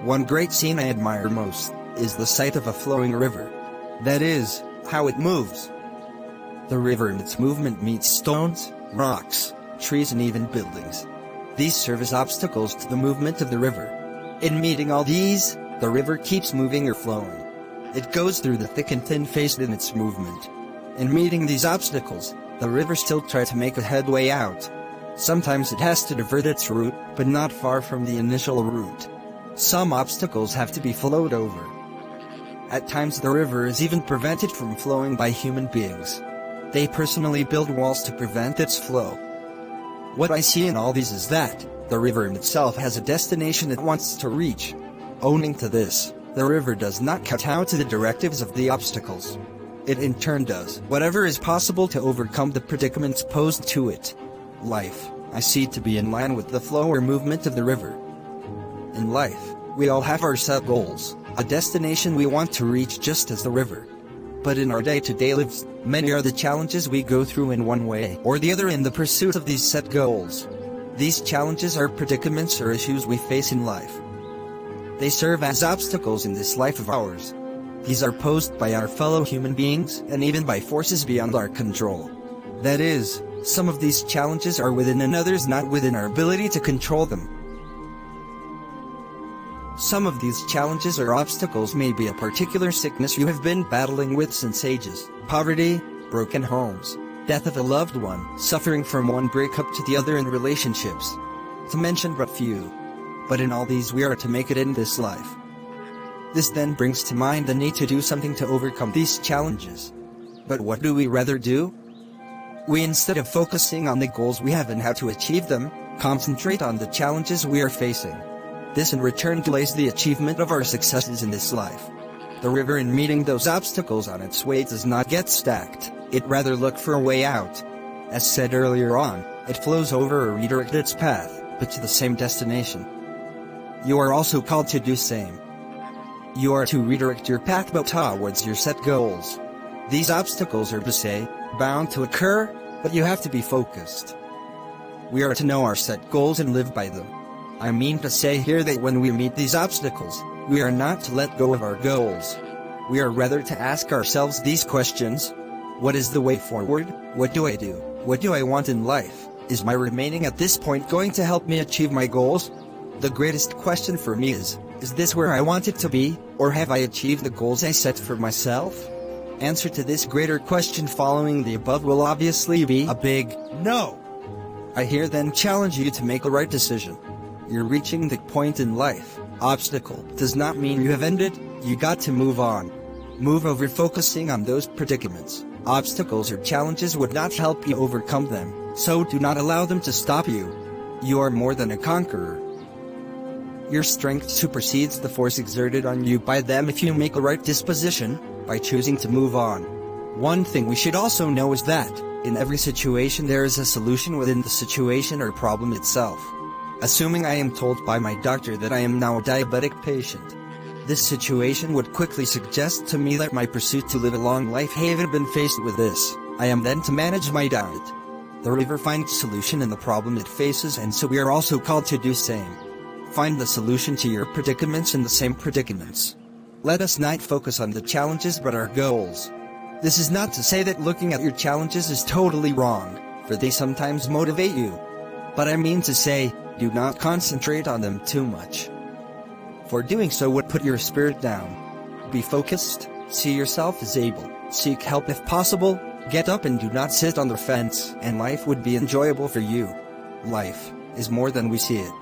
One great scene I admire most is the sight of a flowing river. That is, how it moves. The river in its movement meets stones, rocks, trees and even buildings. These serve as obstacles to the movement of the river. In meeting all these, the river keeps moving or flowing. It goes through the thick and thin faced in its movement. In meeting these obstacles, the river still tries to make a headway out. Sometimes it has to divert its route, but not far from the initial route. Some obstacles have to be flowed over. At times the river is even prevented from flowing by human beings. They personally build walls to prevent its flow. What I see in all these is that the river in itself has a destination it wants to reach. Owing to this, the river does not kowtow to the directives of the obstacles. It in turn does whatever is possible to overcome the predicaments posed to it. Life, I see to be in line with the flow or movement of the river. In life, we all have our set goals, a destination we want to reach just as the river. But in our day-to-day lives, many are the challenges we go through in one way or the other in the pursuit of these set goals. These challenges are predicaments or issues we face in life. They serve as obstacles in this life of ours. These are posed by our fellow human beings and even by forces beyond our control. That is, some of these challenges are within and others not within our ability to control them. Some of these challenges or obstacles may be a particular sickness you have been battling with since ages, poverty, broken homes, death of a loved one, suffering from one breakup to the other in relationships, to mention but few. But in all these we are to make it in this life. This then brings to mind the need to do something to overcome these challenges. But what do we rather do? We, instead of focusing on the goals we have and how to achieve them, concentrate on the challenges we are facing. This in return delays the achievement of our successes in this life. The river in meeting those obstacles on its way does not get stacked, it rather look for a way out. As said earlier on, it flows over or redirect its path, but to the same destination. You are also called to do same. You are to redirect your path but towards your set goals. These obstacles are bound to occur, but you have to be focused. We are to know our set goals and live by them. I mean to say here that when we meet these obstacles, we are not to let go of our goals. We are rather to ask ourselves these questions. What is the way forward? What do I do? What do I want in life? Is my remaining at this point going to help me achieve my goals? The greatest question for me is this where I want it to be, or have I achieved the goals I set for myself? Answer to this greater question following the above will obviously be a big no. I here then challenge you to make the right decision. You're reaching the point in life. Obstacle does not mean you have ended, you got to move on. Move over focusing on those predicaments. Obstacles or challenges would not help you overcome them, so do not allow them to stop you. You are more than a conqueror. Your strength supersedes the force exerted on you by them if you make the right disposition, by choosing to move on. One thing we should also know is that, in every situation there is a solution within the situation or problem itself. Assuming I am told by my doctor that I am now a diabetic patient, this situation would quickly suggest to me that my pursuit to live a long life having been faced with this, I am then to manage my diet. The river finds solution in the problem it faces, and so we are also called to do same. Find the solution to your predicaments in the same predicaments. Let us not focus on the challenges but our goals. This is not to say that looking at your challenges is totally wrong, for they sometimes motivate you. But I mean to say, do not concentrate on them too much. For doing so would put your spirit down. Be focused, see yourself as able, seek help if possible, get up and do not sit on the fence, and life would be enjoyable for you. Life is more than we see it.